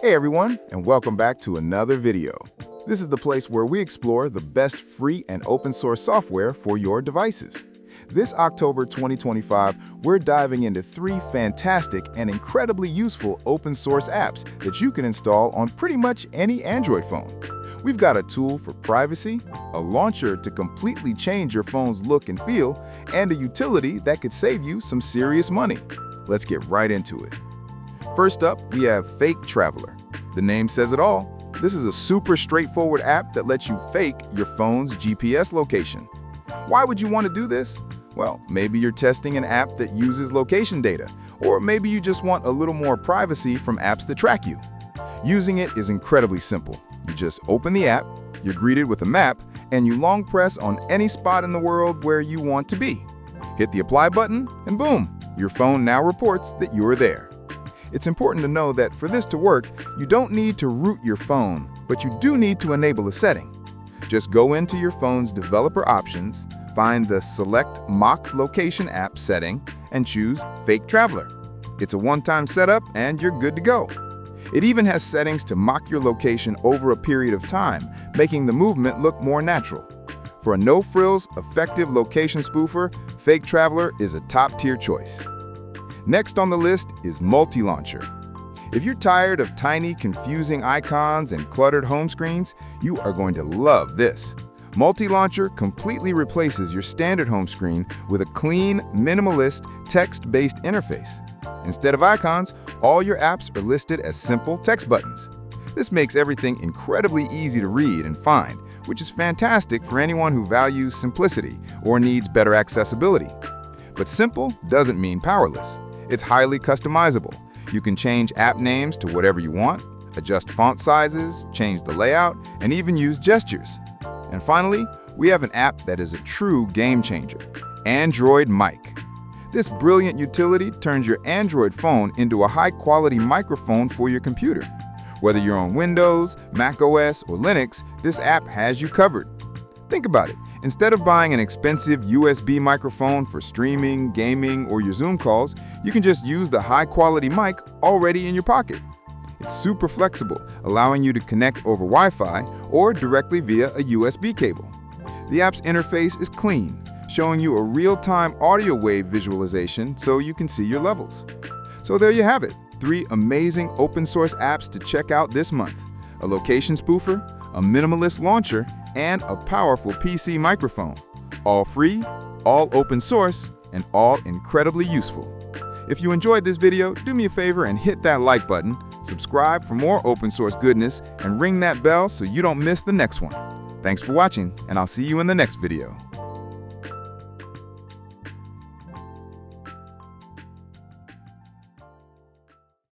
Hey everyone, and welcome back to another video. This is the place where we explore the best free and open source software for your devices. This October 2025, we're diving into 3 fantastic and incredibly useful open source apps that you can install on pretty much any Android phone. We've got a tool for privacy, a launcher to completely change your phone's look and feel, and a utility that could save you some serious money. Let's get right into it. First up, we have Fake Traveler. The name says it all. This is a super straightforward app that lets you fake your phone's GPS location. Why would you want to do this? Well, maybe you're testing an app that uses location data, or maybe you just want a little more privacy from apps that track you. Using it is incredibly simple. You just open the app, you're greeted with a map, and you long press on any spot in the world where you want to be. Hit the apply button, and boom, your phone now reports that you are there. It's important to know that for this to work, you don't need to root your phone, but you do need to enable a setting. Just go into your phone's developer options, find the Select Mock Location App setting, and choose Fake Traveler. It's a one-time setup, and you're good to go. It even has settings to mock your location over a period of time, making the movement look more natural. For a no-frills, effective location spoofer, Fake Traveler is a top-tier choice. Next on the list is Multi-Launcher. If you're tired of tiny, confusing icons and cluttered home screens, you are going to love this. Multi-Launcher completely replaces your standard home screen with a clean, minimalist, text-based interface. Instead of icons, all your apps are listed as simple text buttons. This makes everything incredibly easy to read and find, which is fantastic for anyone who values simplicity or needs better accessibility. But simple doesn't mean powerless. It's highly customizable. You can change app names to whatever you want, adjust font sizes, change the layout, and even use gestures. And finally, we have an app that is a true game changer, Android Mic. This brilliant utility turns your Android phone into a high-quality microphone for your computer. Whether you're on Windows, macOS, or Linux, this app has you covered. Think about it. Instead of buying an expensive USB microphone for streaming, gaming, or your Zoom calls, you can just use the high-quality mic already in your pocket. It's super flexible, allowing you to connect over Wi-Fi or directly via a USB cable. The app's interface is clean, showing you a real-time audio wave visualization so you can see your levels. So there you have it, 3 amazing open-source apps to check out this month: a location spoofer, a minimalist launcher, and a powerful PC microphone. All free, all open source, and all incredibly useful. If you enjoyed this video, do me a favor and hit that like button, subscribe for more open source goodness, and ring that bell so you don't miss the next one. Thanks for watching, and I'll see you in the next video.